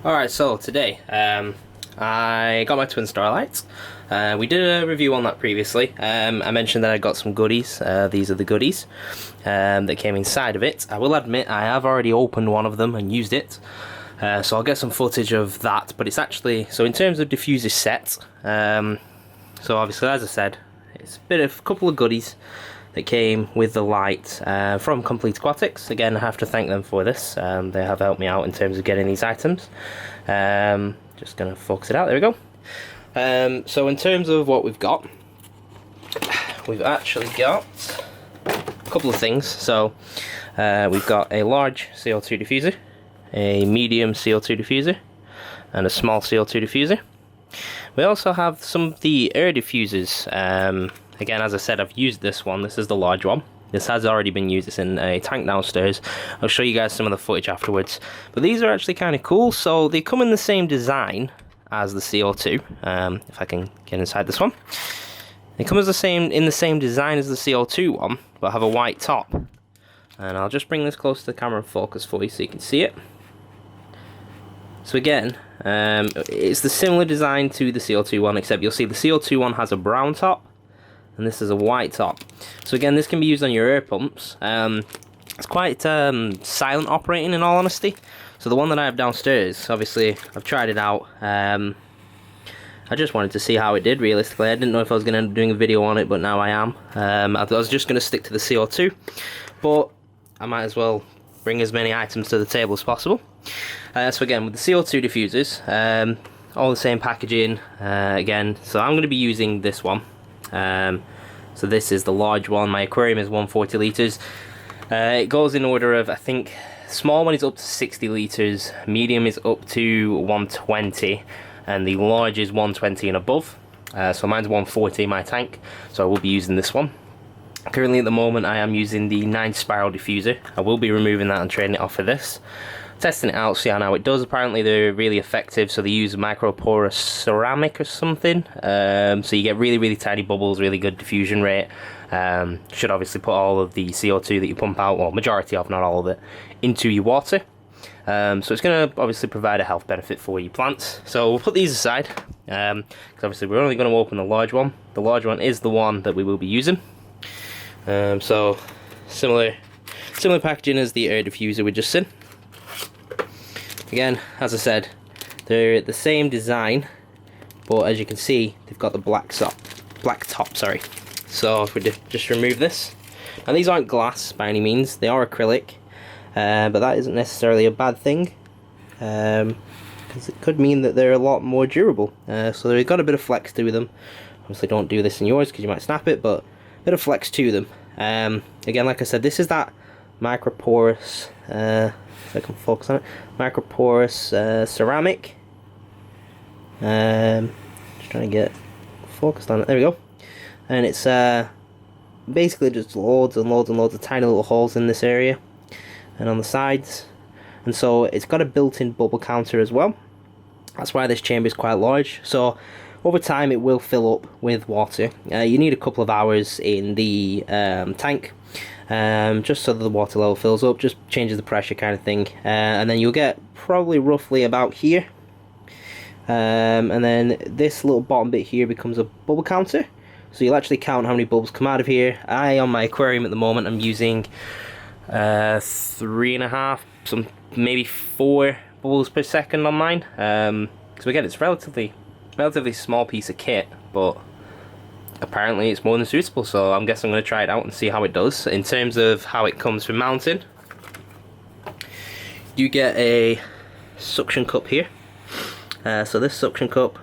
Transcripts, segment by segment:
Alright, so today I got my Twinstar lights. We did a review on that previously. I mentioned that I got some goodies. These are the goodies that came inside of it. I will admit I have already opened one of them and used it. So I'll get some footage of that, but it's actually, so in terms of diffuser set, so obviously as I said, it's a couple of goodies that came with the light from Complete Aquatics. Again, I have to thank them for this. They have helped me out in terms of getting these items. Just gonna focus it out, there we go. So in terms of what we've actually got a couple of things. So we've got a large CO2 diffuser, a medium CO2 diffuser, and a small CO2 diffuser. We also have some of the air diffusers. Again, as I said, I've used this one. This is the large one. This has already been used. It's in a tank downstairs. I'll show you guys some of the footage afterwards. But these are actually kind of cool. So they come in the same design as the CO2. If I can get inside this one. They come in the same design as the CO2 one, but have a white top. And I'll just bring this close to the camera and focus for you so you can see it. So again, it's the similar design to the CO2 one, except you'll see the CO2 one has a brown top, and this is a white top. So again, this can be used on your air pumps. It's quite silent operating, in all honesty. So the one that I have downstairs, obviously, I've tried it out. I just wanted to see how it did, realistically. I didn't know if I was going to end up doing a video on it, but now I am. I was just going to stick to the CO2, but I might as well bring as many items to the table as possible. So again, with the CO2 diffusers, all the same packaging, again, so I'm going to be using this one. So this is the large one. My aquarium is 140 litres. It goes in order of, I think, small one is up to 60 litres, medium is up to 120, and the large is 120 and above. So mine's 140 in my tank, so I will be using this one. Currently at the moment I am using the 9 spiral diffuser. I will be removing that and trading it off for this. Testing it out, see how it does. Apparently they're really effective, so they use microporous ceramic or something. So you get really tiny bubbles, really good diffusion rate. Should obviously put all of the CO2 that you pump out, or majority of, not all of it, into your water. So it's going to obviously provide a health benefit for your plants. So we'll put these aside, because obviously we're only going to open the large one. The large one is the one that we will be using. So similar packaging as the air diffuser we just seen. Again, as I said, they're the same design, but as you can see, they've got the black top. Sorry. So if we just remove this, and these aren't glass by any means; they are acrylic, but that isn't necessarily a bad thing, because it could mean that they're a lot more durable. So they've got a bit of flex to them. Obviously, don't do this in yours because you might snap it, but a bit of flex to them. Again, like I said, this is that microporous. If I can focus on it, microporous ceramic. Just trying to get focused on it. There we go. And it's basically just loads and loads of tiny little holes in this area and on the sides. And so it's got a built-in bubble counter as well. That's why this chamber is quite large. So over time it will fill up with water. You need a couple of hours in the tank. Just so that the water level fills up, just changes the pressure kind of thing, and then you'll get probably roughly about here, and then this little bottom bit here becomes a bubble counter, so you'll actually count how many bubbles come out of here. On my aquarium at the moment, I'm using 3.5, some maybe 4 bubbles per second on mine, so again, it's a relatively small piece of kit, but apparently it's more than suitable, so I'm guessing I'm going to try it out and see how it does. In terms of how it comes for mounting, you get a suction cup here. So this suction cup,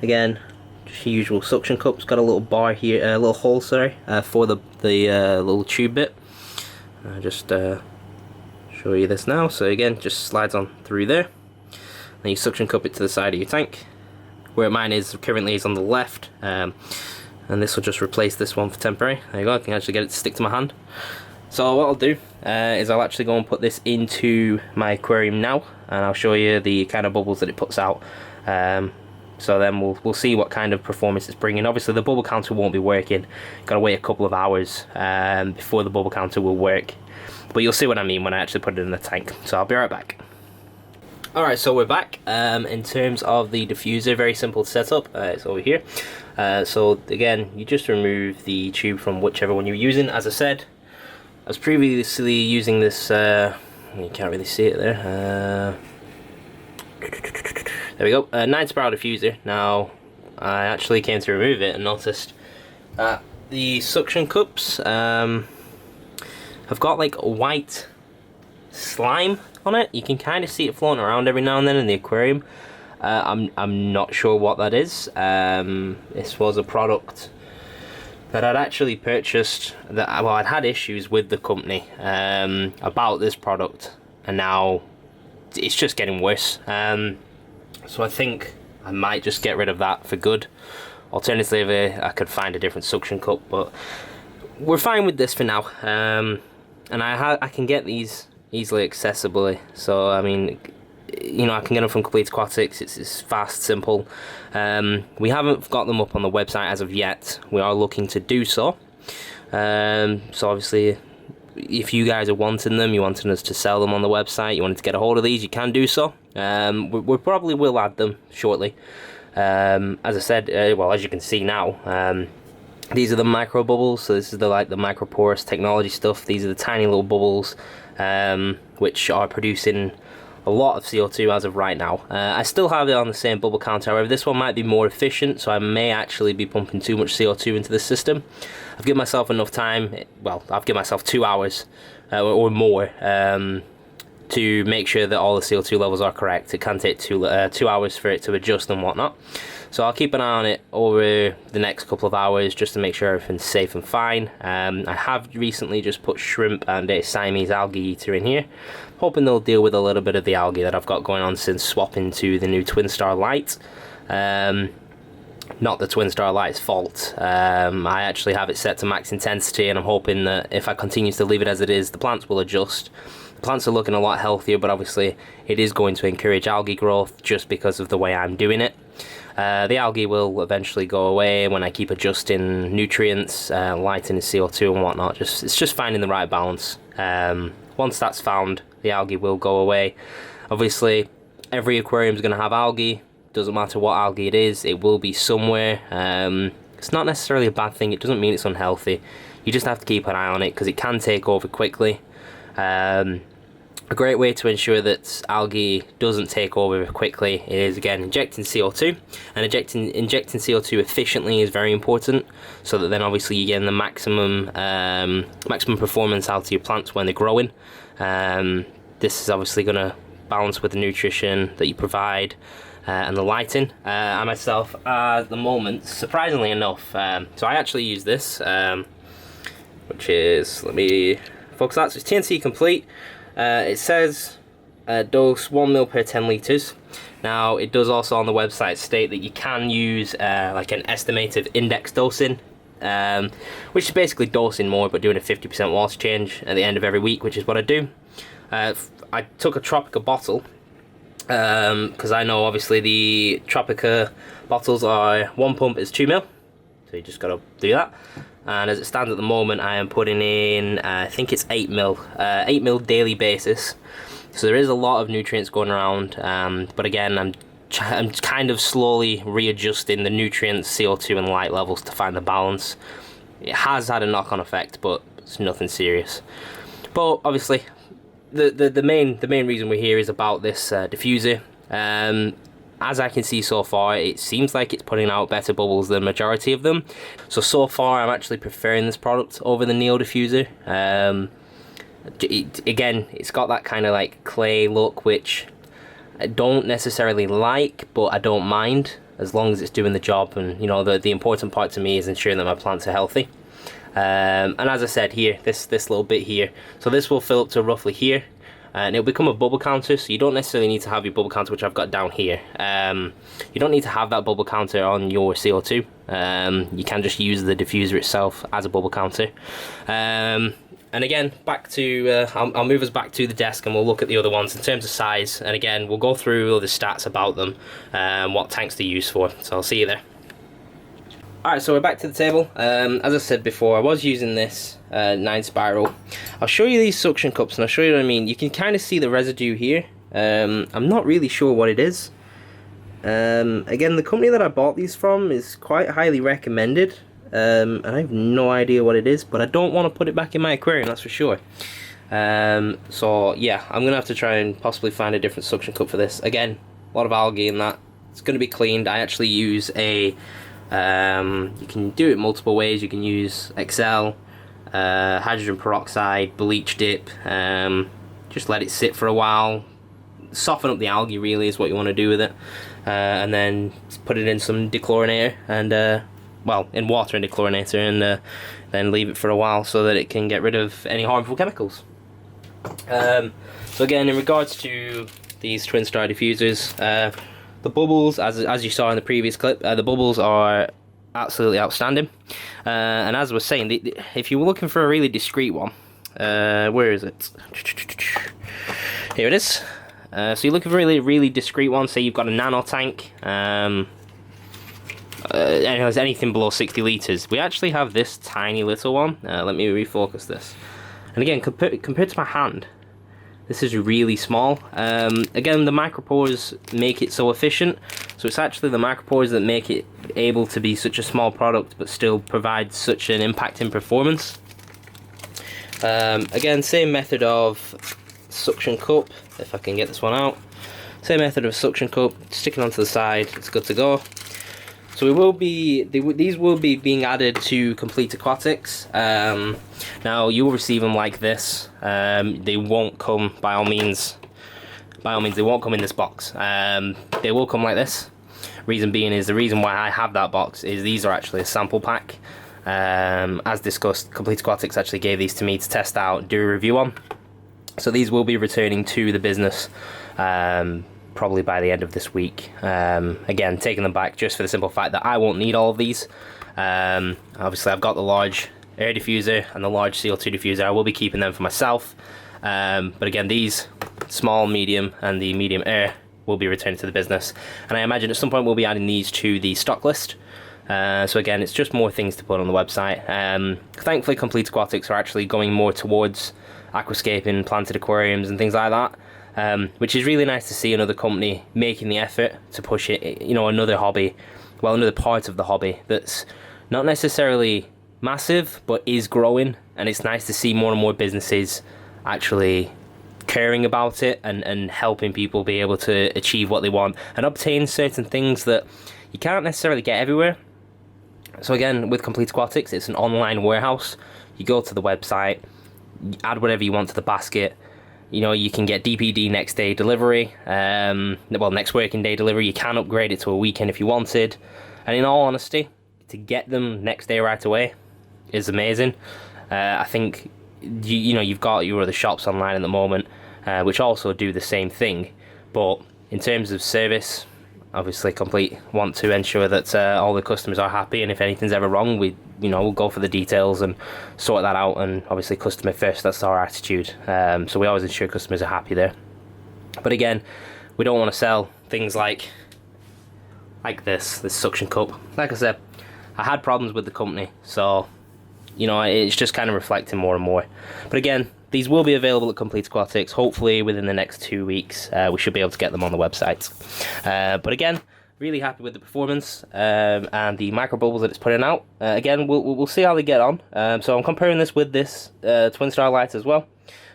again, just your usual suction cup. It's got a little bar here, a little hole, sorry, for the little tube bit. I'll just show you this now. So again, just slides on through there. Then you suction cup it to the side of your tank. Where mine is currently is on the left, and this will just replace this one for temporary. There you go, I can actually get it to stick to my hand. So what I'll do is I'll actually go and put this into my aquarium now, and I'll show you the kind of bubbles that it puts out. So then we'll see what kind of performance it's bringing. Obviously the bubble counter won't be working. Got to wait a couple of hours before the bubble counter will work. But you'll see what I mean when I actually put it in the tank. So I'll be right back. Alright, so we're back. In terms of the diffuser, very simple to set up. It's over here. So again, you just remove the tube from whichever one you're using. As I said, I was previously using this, you can't really see it there. There we go, 9 spiral diffuser. Now, I actually came to remove it and noticed that the suction cups have got like white slime on it. You can kind of see it floating around every now and then in the aquarium. I'm not sure what that is. This was a product that I'd actually purchased that, well, I'd had issues with the company about this product, and now it's just getting worse. So I think I might just get rid of that for good. Alternatively, I could find a different suction cup, but we're fine with this for now. And I can get these easily accessibly, so I mean, you know, I can get them from Complete Aquatics. It's fast, simple. We haven't got them up on the website as of yet. We are looking to do so. So obviously, if you guys are wanting them, you wanting us to sell them on the website, you wanted to get a hold of these, you can do so. We probably will add them shortly. As I said, well, as you can see now, these are the micro bubbles. So this is the micro porous technology stuff. These are the tiny little bubbles, which are producing a lot of CO2 as of right now. I still have it on the same bubble count, however this one might be more efficient, so I may actually be pumping too much CO2 into the system. I've given myself enough time, well, I've given myself 2 hours or more to make sure that all the CO2 levels are correct. It can take 2 hours for it to adjust and whatnot. So I'll keep an eye on it over the next couple of hours just to make sure everything's safe and fine. I have recently just put shrimp and a Siamese algae eater in here, hoping they'll deal with a little bit of the algae that I've got going on since swapping to the new Twinstar Lite. Not the Twinstar Lite's fault. I actually have it set to max intensity, and I'm hoping that if I continue to leave it as it is, the plants will adjust. The plants are looking a lot healthier, but obviously it is going to encourage algae growth just because of the way I'm doing it. The algae will eventually go away when I keep adjusting nutrients, lightening CO2 and whatnot. It's just finding the right balance. Once that's found, the algae will go away. Obviously, every aquarium is going to have algae. Doesn't matter what algae it is, it will be somewhere. It's not necessarily a bad thing. It doesn't mean it's unhealthy. You just have to keep an eye on it because it can take over quickly. A great way to ensure that algae doesn't take over quickly is, again, injecting CO2. And injecting CO2 efficiently is very important, so that then obviously you get the maximum performance out of your plants when they're growing. This is obviously going to balance with the nutrition that you provide and the lighting. I myself, at the moment, surprisingly enough, so I actually use this, which is, let me focus that, so it's TNC Complete. It says dose 1 ml per 10 litres. Now it does also on the website state that you can use like an estimated index dosing, which is basically dosing more but doing a 50% water change at the end of every week, which is what I do. I took a Tropica bottle because I know obviously the Tropica bottles are 1 pump is 2 ml, so you just got to do that. And as it stands at the moment, I am putting in, I think it's 8 ml daily basis. So there is a lot of nutrients going around, but again, I'm kind of slowly readjusting the nutrients, CO2 and light levels to find the balance. It has had a knock-on effect, but it's nothing serious. But obviously, the main reason we're here is about this diffuser. As I can see so far, it seems like it's putting out better bubbles than the majority of them. So far, I'm actually preferring this product over the Neo Diffuser. Again, it's got that kind of like clay look, which I don't necessarily like, but I don't mind as long as it's doing the job. And you know, the important part to me is ensuring that my plants are healthy. And as I said here, this little bit here, so this will fill up to roughly here. And it'll become a bubble counter, so you don't necessarily need to have your bubble counter, which I've got down here. You don't need to have that bubble counter on your CO2. You can just use the diffuser itself as a bubble counter. And again, back to I'll move us back to the desk and we'll look at the other ones in terms of size. And again, we'll go through all the stats about them and what tanks they're used for. So I'll see you there. Alright, so we're back to the table. As I said before, I was using this 9 spiral. I'll show you these suction cups and I'll show you what I mean. You can kind of see the residue here I'm not really sure what it is. Again, the company that I bought these from is quite highly recommended, and I have no idea what it is, but I don't want to put it back in my aquarium, that's for sure. So yeah, I'm gonna have to try and possibly find a different suction cup for this. Again, a lot of algae in that. It's gonna be cleaned. I actually use a you can do it multiple ways. You can use Excel, hydrogen peroxide, bleach dip, just let it sit for a while, soften up the algae really is what you want to do with it, and then put it in some dechlorinator and well, in water and dechlorinator, and then leave it for a while so that it can get rid of any harmful chemicals. So again, in regards to these Twinstar diffusers, the bubbles, as you saw in the previous clip, the bubbles are absolutely outstanding. And as I was saying, if you were looking for a really discreet one, where is it? Here it is. So you're looking for a really discreet one. Say you've got a nano tank. Anything below 60 litres. We actually have this tiny little one. Let me refocus this. And again, compared to my hand, this is really small. Again, the micropores make it so efficient. So it's actually the micropores that make it able to be such a small product but still provide such an impact in performance. Again, same method of suction cup, if I can get this one out. Same method of suction cup, stick it onto the side, it's good to go. So these will be being added to Complete Aquatics. Now you will receive them like this. They won't come, by all means they won't come in this box. They will come like this. Reason being is, the reason why I have that box is these are actually a sample pack. As discussed, Complete Aquatics actually gave these to me to test out, do a review on. So these will be returning to the business probably by the end of this week. Again, taking them back just for the simple fact that I won't need all of these. Obviously I've got the large air diffuser and the large CO2 diffuser. I will be keeping them for myself. But again, these small, medium and the medium air will be returning to the business. And I imagine at some point we'll be adding these to the stock list. So again, it's just more things to put on the website. Thankfully, Complete Aquatics are actually going more towards aquascaping, planted aquariums and things like that. Which is really nice to see another company making the effort to push it, you know, another hobby, well, another part of the hobby that's not necessarily massive, but is growing. And it's nice to see more and more businesses actually caring about it and helping people be able to achieve what they want and obtain certain things that you can't necessarily get everywhere. So again, with Complete Aquatics, it's an online warehouse. You go to the website, you add whatever you want to the basket. You know, you can get DPD next day delivery, well, next working day delivery. You can upgrade it to a weekend if you wanted. And in all honesty, to get them next day right away is amazing. I think, you know, you've got your other shops online at the moment, which also do the same thing. But in terms of service, obviously Complete want to ensure that all the customers are happy, and if anything's ever wrong, we'll go for the details and sort that out. And obviously customer first, that's our attitude. So we always ensure customers are happy there. But again, we don't want to sell things like this suction cup. Like I said, I had problems with the company, so you know, it's just kind of reflecting more and more. But again, these will be available at Complete Aquatics. Hopefully within the next 2 weeks, we should be able to get them on the website. But again, really happy with the performance and the micro bubbles that it's putting out. Again, we'll see how they get on. So I'm comparing this with this Twinstar light as well.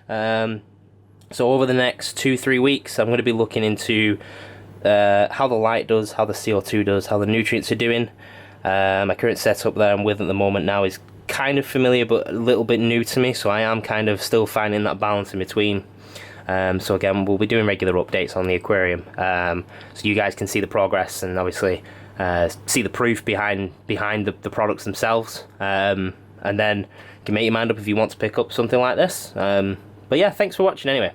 So over the next 2-3 weeks, I'm going to be looking into how the light does, how the CO2 does, how the nutrients are doing. My current setup that I'm with at the moment now is kind of familiar but a little bit new to me, so I am kind of still finding that balance in between. So again, we'll be doing regular updates on the aquarium, so you guys can see the progress and obviously see the proof behind the products themselves, and then you can make your mind up if you want to pick up something like this. But yeah, thanks for watching anyway.